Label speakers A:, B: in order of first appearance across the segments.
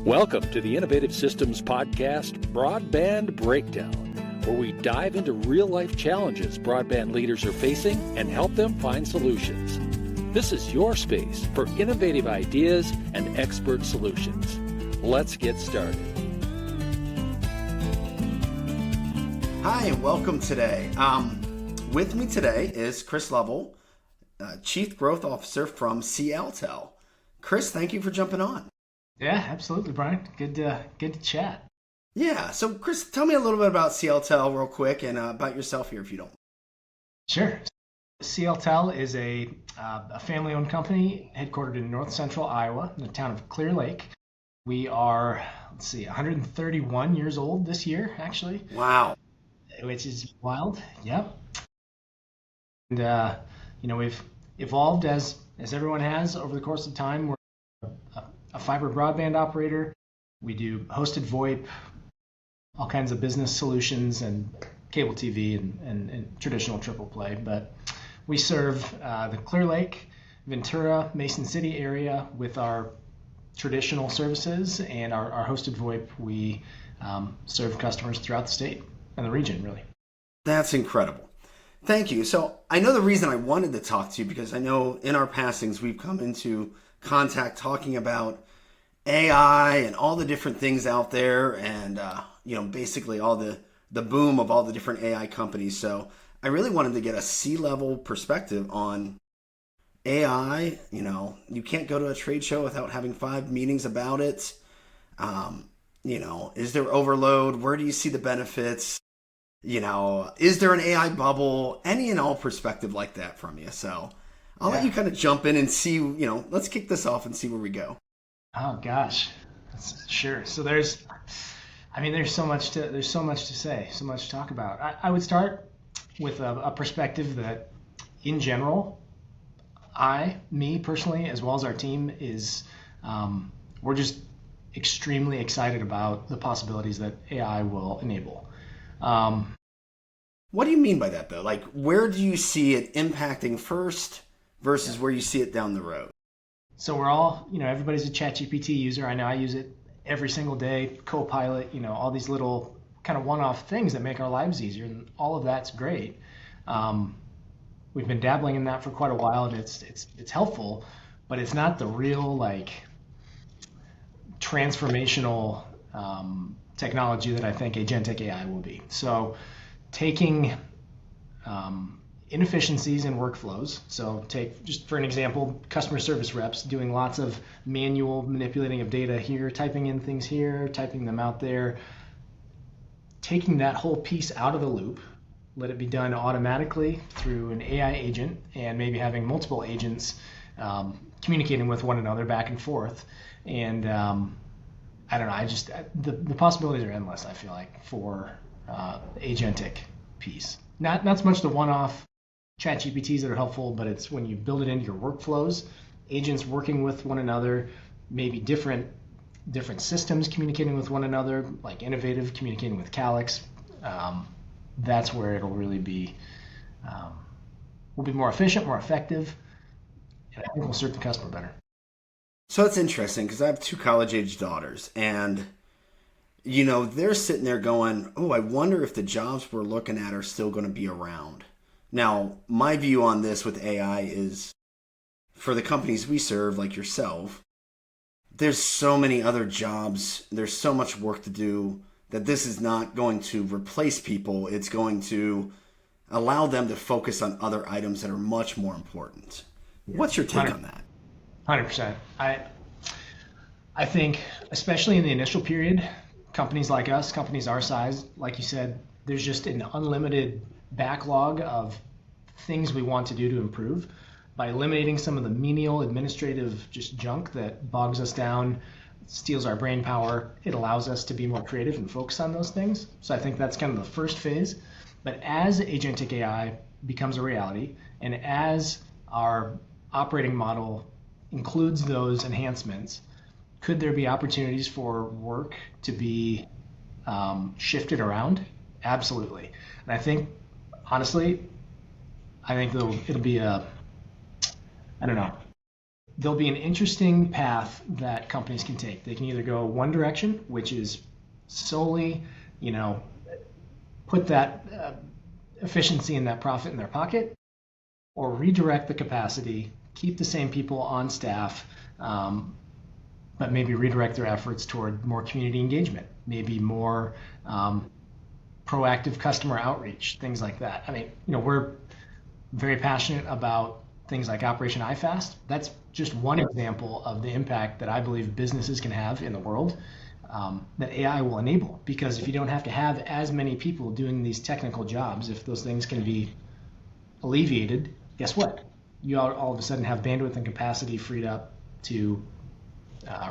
A: Welcome to the Innovative Systems Podcast, Broadband Breakdown, where we dive into real-life challenges broadband leaders are facing and help them find solutions. This is your space for innovative ideas and expert solutions. Let's get started.
B: Hi, and welcome today. With me today is Chris Lovell, Chief Growth Officer from CLTel. Chris, thank you for jumping on.
C: Yeah, absolutely, Brian. Good to chat.
B: Yeah, so Chris, tell me a little bit about CLTel real quick and about yourself here, if you don't.
C: Sure. CLTel is a family-owned company headquartered in north central Iowa, in the town of Clear Lake. We are, 131 years old this year, actually.
B: Wow.
C: Which is wild. Yep. And we've evolved as everyone has over the course of time. We're a fiber broadband operator. We do hosted VoIP, all kinds of business solutions, and cable TV and traditional triple play. But we serve the Clear Lake, Ventura, Mason City area with our traditional services, and our hosted VoIP. We serve customers throughout the state and the region, really. That's
B: incredible. Thank you. So I know the reason I wanted to talk to you, because I know in our passings we've come into contact talking about AI and all the different things out there, and basically all the boom of all the different AI companies. So I really wanted to get a C-level perspective on AI. You can't go to a trade show without having 5 meetings about it. Is there overload? Where do you see the benefits? Is there an AI bubble? Any and all perspective like that from you. So I'll let you kind of jump in and see, let's kick this off and see where we go.
C: Oh gosh, sure. So there's so much to say, so much to talk about. I would start with a perspective that, in general, me personally, as well as our team, is we're just extremely excited about the possibilities that AI will enable.
B: What do you mean by that, though? Like, where do you see it impacting first versus where you see it down the road?
C: So we're all, everybody's a ChatGPT user. I know I use it every single day, Copilot, all these little kind of one-off things that make our lives easier, and all of that's great. We've been dabbling in that for quite a while, and it's helpful, but it's not the real transformational technology that I think agentic AI will be. So taking inefficiencies in workflows. So take, just for an example, customer service reps doing lots of manual manipulating of data here, typing in things here, typing them out there. Taking that whole piece out of the loop, let it be done automatically through an AI agent, and maybe having multiple agents communicating with one another back and forth. And I don't know, the possibilities are endless, I feel like, for the agentic piece. Not so much the one-off ChatGPTs that are helpful, but it's when you build it into your workflows, agents working with one another, maybe different systems communicating with one another, like Innovative communicating with Calix. That's where it'll really be, will be more efficient, more effective, and I think will serve the customer better.
B: So it's interesting, because I have 2 college-age daughters, and they're sitting there going, oh, I wonder if the jobs we're looking at are still going to be around. Now, my view on this with AI is, for the companies we serve, like yourself, there's so many other jobs, there's so much work to do, that this is not going to replace people. It's going to allow them to focus on other items that are much more important. Yeah. What's your take on that?
C: 100%. I think, especially in the initial period, companies like us, companies our size, like you said, there's just an unlimited backlog of things we want to do to improve. By eliminating some of the menial administrative just junk that bogs us down, steals our brain power, it allows us to be more creative and focus on those things. So I think that's kind of the first phase. But as agentic AI becomes a reality, and as our operating model includes those enhancements, could there be opportunities for work to be shifted around? Absolutely. And I think, honestly, it'll be there'll be an interesting path that companies can take. They can either go one direction, which is solely, put that efficiency and that profit in their pocket, or redirect the capacity, keep the same people on staff, but maybe redirect their efforts toward more community engagement, maybe more proactive customer outreach, things like that. I mean, we're very passionate about things like Operation iFast. That's just one example of the impact that I believe businesses can have in the world that AI will enable. Because if you don't have to have as many people doing these technical jobs, if those things can be alleviated, guess what? You all of a sudden have bandwidth and capacity freed up to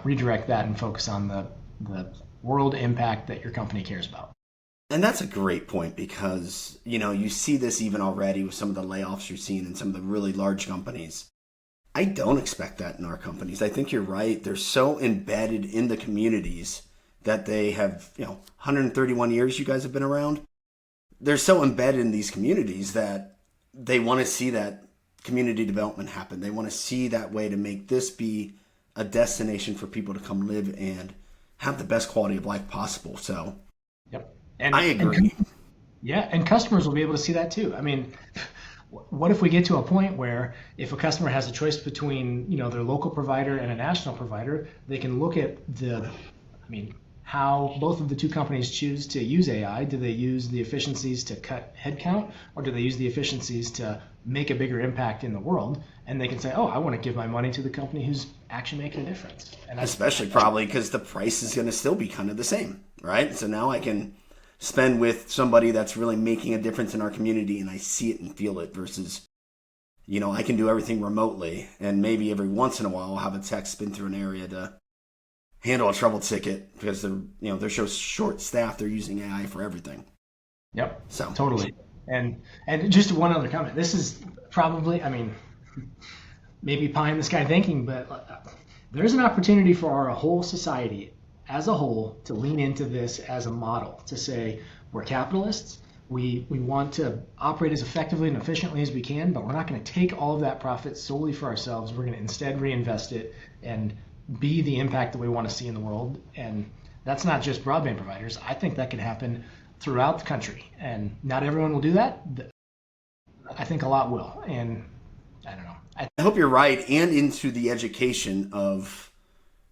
C: redirect that and focus on the world impact that your company cares about.
B: And that's a great point because, you see this even already with some of the layoffs you're seeing in some of the really large companies. I don't expect that in our companies. I think you're right. They're so embedded in the communities that they have, 131 years you guys have been around. They're so embedded in these communities that they want to see that community development happen. They want to see that way to make this be a destination for people to come live and have the best quality of life possible. So,
C: yep.
B: I agree.
C: And customers will be able to see that too. I mean, what if we get to a point where if a customer has a choice between, their local provider and a national provider, they can look at how both of the two companies choose to use AI. Do they use the efficiencies to cut headcount, or do they use the efficiencies to make a bigger impact in the world? And they can say, oh, I want to give my money to the company who's actually making a difference. And
B: especially probably because the price is going to still be kind of the same, right? So now I can spend with somebody that's really making a difference in our community and I see it and feel it versus, I can do everything remotely and maybe every once in a while I'll have a tech spin through an area to handle a trouble ticket because they're so short staffed, they're using AI for everything.
C: Yep.
B: So
C: totally. And just one other comment. This is probably, maybe pie in the sky thinking, but there's an opportunity for our whole society as a whole to lean into this as a model, to say we're capitalists, we want to operate as effectively and efficiently as we can, but we're not going to take all of that profit solely for ourselves. We're going to instead reinvest it and be the impact that we want to see in the world. And that's not just broadband providers. I think that can happen throughout the country, and not everyone will do that. I think a lot will, and I don't know.
B: I hope you're right, and into the education of,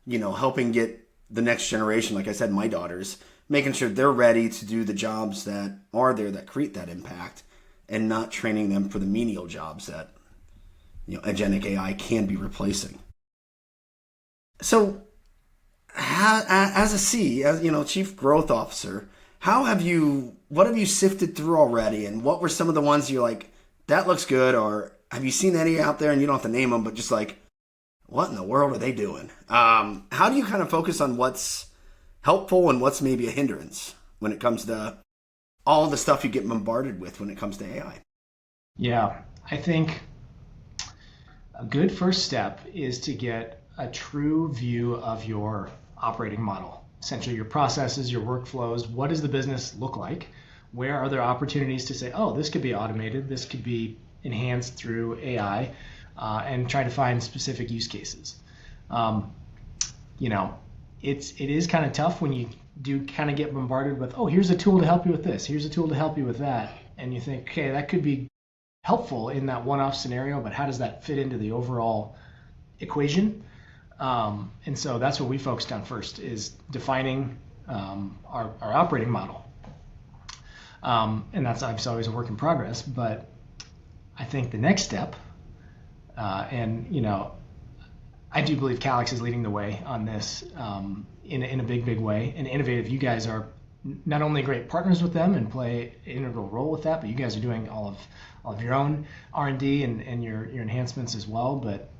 B: helping get the next generation, like I said, my daughters, making sure they're ready to do the jobs that are there that create that impact and not training them for the menial jobs that, agentic AI can be replacing. So as Chief Growth Officer, what have you sifted through already? And what were some of the ones you're like, that looks good? Or have you seen any out there, and you don't have to name them, but just like, what in the world are they doing? How do you kind of focus on what's helpful and what's maybe a hindrance when it comes to all the stuff you get bombarded with when it comes to AI?
C: Yeah, I think a good first step is to get a true view of your operating model. Essentially your processes, your workflows. What does the business look like? Where are there opportunities to say, oh, this could be automated, this could be enhanced through AI, and try to find specific use cases. It is kind of tough when you do kind of get bombarded with, oh, here's a tool to help you with this, here's a tool to help you with that, and you think, okay, that could be helpful in that one-off scenario, but how does that fit into the overall equation? And so that's what we focused on first, is defining our operating model. And that's obviously always a work in progress, but I think the next step, I do believe Calix is leading the way on this in a big way, and Innovative. You guys are not only great partners with them and play an integral role with that, but you guys are doing all of your own R&D and your enhancements as well. But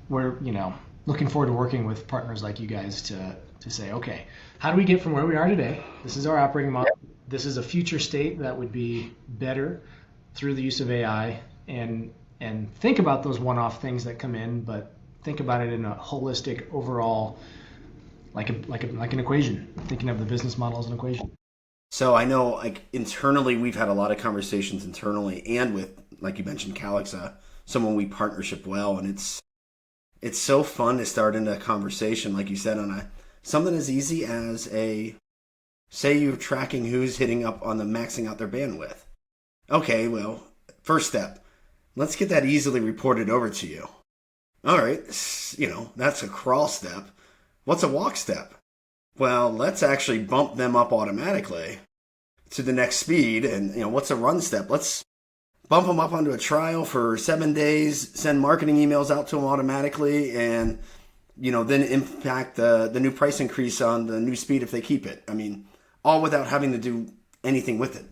C: we're looking forward to working with partners like you guys to say, okay, how do we get from where we are today? This is our operating model. This is a future state that would be better through the use of AI, and think about those one-off things that come in, but think about it in a holistic overall, like an equation, thinking of the business model as an equation.
B: So I know, like, internally, we've had a lot of conversations internally and with, like you mentioned, Calix, someone we partnership well, and it's it's so fun to start into a conversation, like you said, on something as easy as say you're tracking who's hitting up on the maxing out their bandwidth. Okay, well, first step, let's get that easily reported over to you. All right, that's a crawl step. What's a walk step? Well, let's actually bump them up automatically to the next speed. And, what's a run step? Let's bump them up onto a trial for 7 days, send marketing emails out to them automatically, and, then impact the new price increase on the new speed if they keep it. I mean, all without having to do anything with it.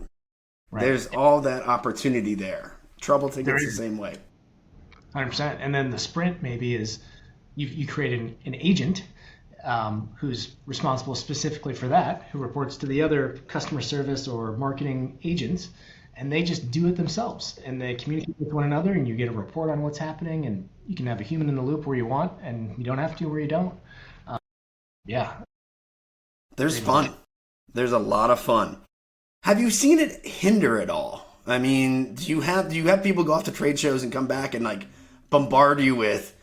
B: Right. There's all that opportunity there. Trouble tickets the same way.
C: 100%. And then the sprint maybe is you create an agent who's responsible specifically for that, who reports to the other customer service or marketing agents, and they just do it themselves. And they communicate with one another, and you get a report on what's happening, and you can have a human in the loop where you want, and you don't have to where you don't. Yeah.
B: There's fun. There's a lot of fun. Have you seen it hinder at all? I mean, do you have people go off to trade shows and come back and like bombard you with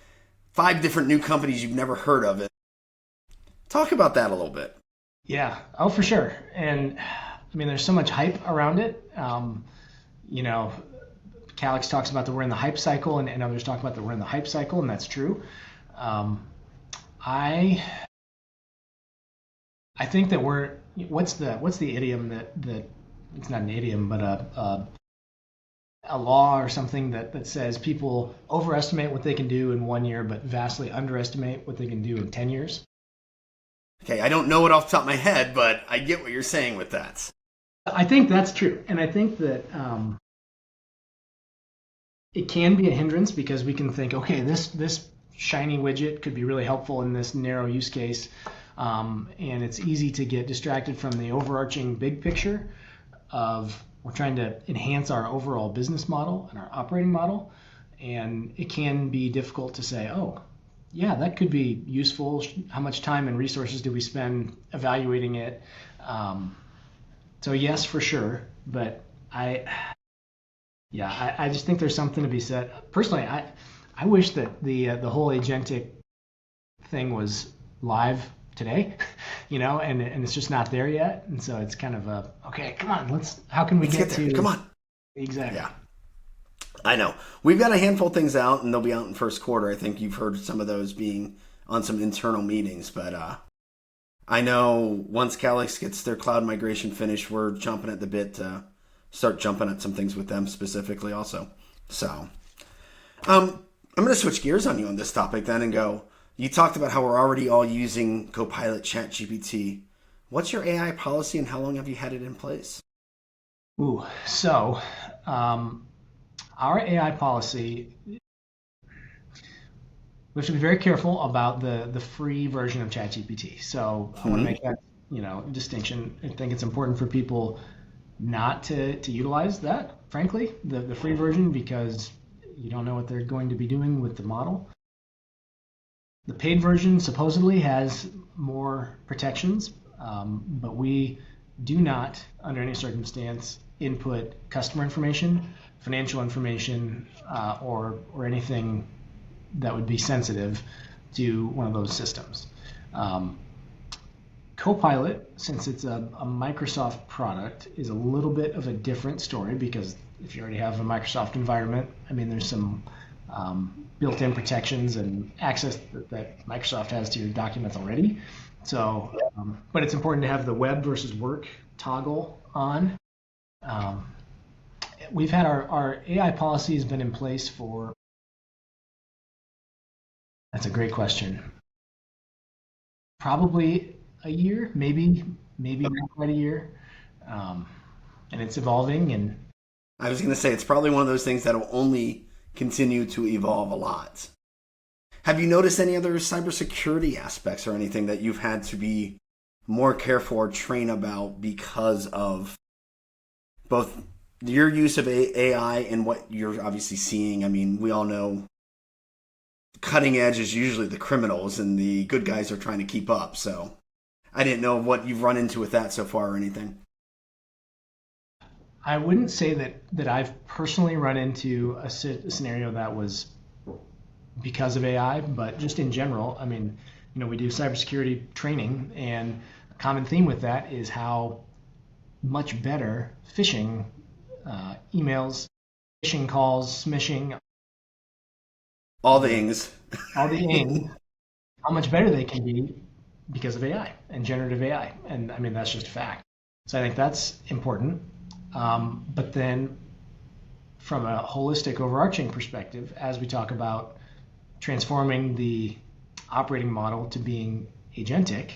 B: 5 different new companies you've never heard of? It. Talk about that a little bit.
C: Yeah. Oh, for sure. And I mean, there's so much hype around it. Calix talks about that we're in the hype cycle, and others talk about that we're in the hype cycle, and that's true. I think that what's the idiom that it's not an idiom, but a law or something that says people overestimate what they can do in 1 year, but vastly underestimate what they can do in 10 years.
B: Okay, I don't know it off the top of my head, but I get what you're saying with that.
C: I think that's true. And I think that it can be a hindrance because we can think, okay, this shiny widget could be really helpful in this narrow use case. And it's easy to get distracted from the overarching big picture of we're trying to enhance our overall business model and our operating model. And it can be difficult to say, oh, yeah, that could be useful. How much time and resources do we spend evaluating it? So yes, for sure. But I just think there's something to be said. Personally, I wish that the whole agentic thing was live today, and it's just not there yet. And so it's kind of okay, come on, how can we get to,
B: come on.
C: Exactly.
B: Yeah. I know. We've got a handful of things out, and they'll be out in first quarter. I think you've heard some of those being on some internal meetings, but I know once Calix gets their cloud migration finished, we're jumping at the bit to start jumping at some things with them specifically also. So I'm going to switch gears on you on this topic then and go, you talked about how we're already all using Copilot ChatGPT. What's your AI policy and how long have you had it in place?
C: So our AI policy, we have to be very careful about the free version of ChatGPT. So I want to make that distinction. I think it's important for people not to utilize that, frankly, the free version, because you don't know what they're going to be doing with the model. The paid version supposedly has more protections, but we do not, under any circumstance, input customer information, financial information, or anything that would be sensitive to one of those systems. Copilot, since it's a Microsoft product, is a little bit of a different story because if you already have a Microsoft environment, I mean, there's some built-in protections and access that Microsoft has to your documents already. So, but it's important to have the web versus work toggle on. We've had our AI policy has been in place for, that's a great question, probably a year, maybe not quite a year. And it's evolving. And
B: I was going to say, it's probably one of those things that will only continue to evolve a lot. Have you noticed any other cybersecurity aspects or anything that you've had to be more careful or train about because of both your use of AI and what you're obviously seeing? I mean, we all know cutting edge is usually the criminals and the good guys are trying to keep up. So I didn't know what you've run into with that so far or anything.
C: I wouldn't say that I've personally run into a scenario that was because of AI, but just in general, I mean, we do cybersecurity training, and a common theme with that is how much better phishing emails, phishing calls, smishing,
B: All the ings.
C: all the ing, how much better they can be because of AI and generative AI. And I mean, that's just a fact. So I think that's important. But then from a holistic overarching perspective, as we talk about transforming the operating model to being agentic,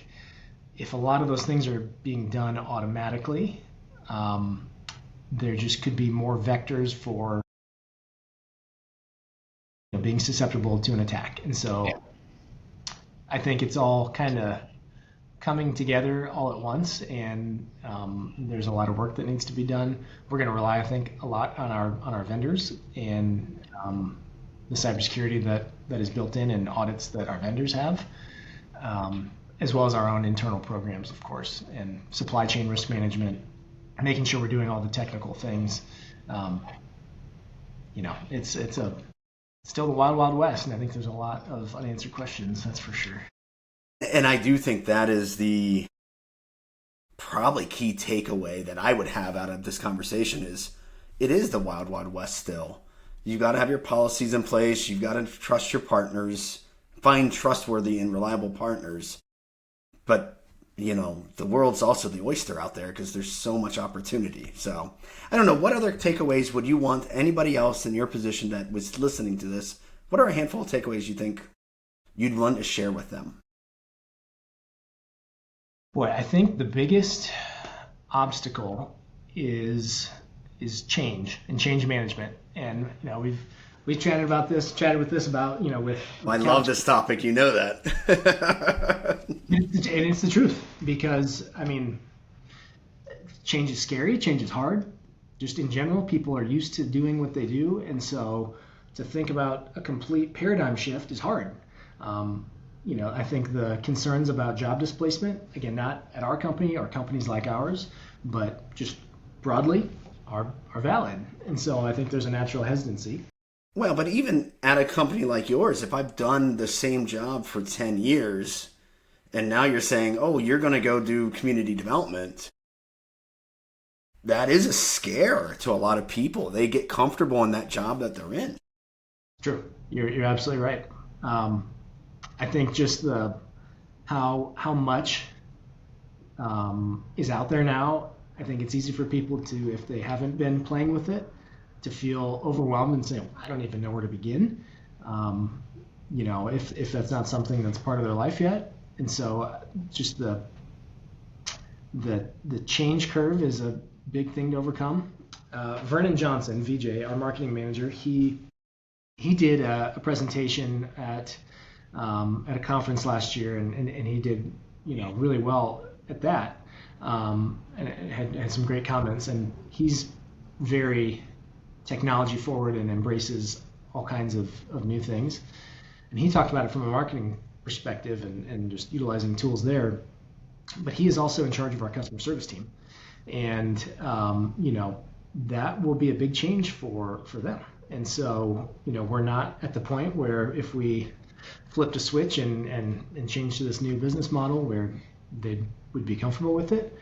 C: if a lot of those things are being done automatically, there just could be more vectors for being susceptible to an attack. And so I think it's all kind of coming together all at once, and there's a lot of work that needs to be done. We're going to rely, I think, a lot on our vendors and the cybersecurity that is built in and audits that our vendors have, as well as our own internal programs, of course, and supply chain risk management, making sure we're doing all the technical things. It's still the wild, wild west, and I think there's a lot of unanswered questions, that's for sure.
B: And I do think that is the probably key takeaway that I would have out of this conversation is it is the wild, wild west still. You've got to have your policies in place. You've got to trust your partners, find trustworthy and reliable partners. But, the world's also the oyster out there because there's so much opportunity. So I don't know. What other takeaways would you want anybody else in your position that was listening to this? What are a handful of takeaways you think you'd want to share with them?
C: Boy, I think the biggest obstacle is change and change management. And we've chatted with this about
B: I love this topic. You know that.
C: And it's the truth, because I mean, change is scary, change is hard. Just in general, people are used to doing what they do, and so to think about a complete paradigm shift is hard. I think the concerns about job displacement, again, not at our company or companies like ours, but just broadly, are valid. And so I think there's a natural hesitancy.
B: Well, but even at a company like yours, if I've done the same job for 10 years, and now you're saying, oh, you're going to go do community development, that is a scare to a lot of people. They get comfortable in that job that they're in.
C: True. You're absolutely right. I think just how much is out there now. I think it's easy for people to, if they haven't been playing with it, to feel overwhelmed and say, I don't even know where to begin. If that's not something that's part of their life yet. And so just the change curve is a big thing to overcome. Vernon Johnson, VJ, our marketing manager, he did a presentation at a conference last year, and he did really well at that, and had some great comments. And he's very technology forward and embraces all kinds of new things. And he talked about it from a marketing perspective and just utilizing tools there. But he is also in charge of our customer service team, and that will be a big change for them. And so we're not at the point where if we flipped a switch and changed to this new business model where they would be comfortable with it.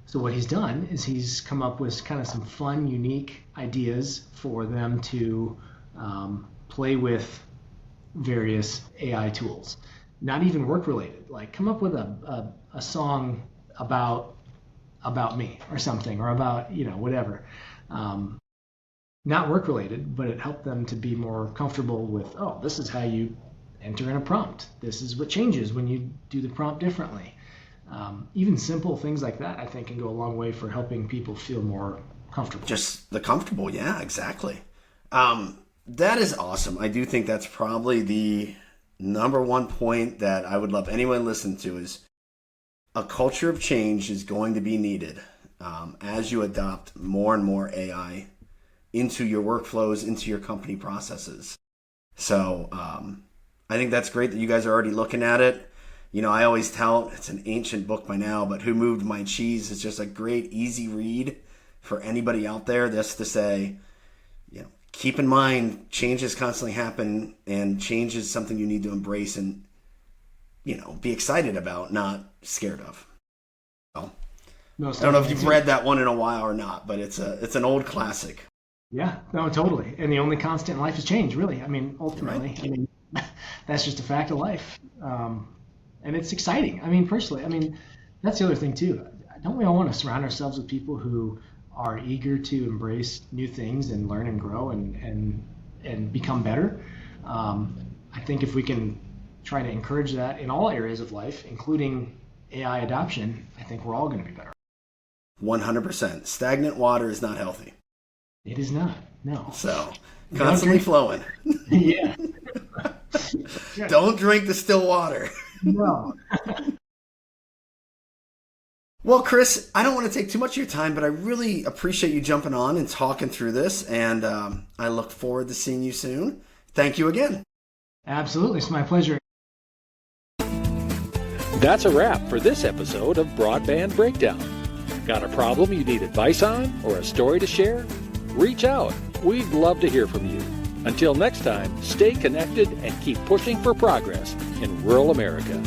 C: So what he's done is he's come up with kind of some fun, unique ideas for them to play with various AI tools, not even work related. Like come up with a song about me or something, or about whatever. Not work related, but it helped them to be more comfortable with, oh, this is how you enter in a prompt. This is what changes when you do the prompt differently. Even simple things like that, I think, can go a long way for helping people feel more comfortable.
B: Just the comfortable, yeah, exactly. That is awesome. I do think that's probably the number one point that I would love anyone to listen to is a culture of change is going to be needed as you adopt more and more AI into your workflows, into your company processes. So I think that's great that you guys are already looking at it. I always tell, it's an ancient book by now, but Who Moved My Cheese is just a great, easy read for anybody out there. Just to say, keep in mind, changes constantly happen, and change is something you need to embrace and, be excited about, not scared of. So, I don't know if you've read that one in a while or not, but it's an old classic.
C: Yeah, no, totally. And the only constant in life is change, really. I mean, ultimately,
B: Right.
C: that's just a fact of life. And it's exciting. I mean, personally, that's the other thing too. Don't we all want to surround ourselves with people who are eager to embrace new things and learn and grow and become better? I think if we can try to encourage that in all areas of life, including AI adoption, I think we're all going to be better.
B: 100%. Stagnant water is not healthy.
C: It is not. No.
B: So, constantly flowing.
C: Yeah.
B: Don't drink the still water.
C: No.
B: Well, Chris, I don't want to take too much of your time, but I really appreciate you jumping on and talking through this, and I look forward to seeing you soon. Thank you again.
C: Absolutely. It's my pleasure.
A: That's a wrap for this episode of Broadband Breakdown. Got a problem you need advice on or a story to share? Reach out. We'd love to hear from you. Until next time, stay connected and keep pushing for progress in rural America.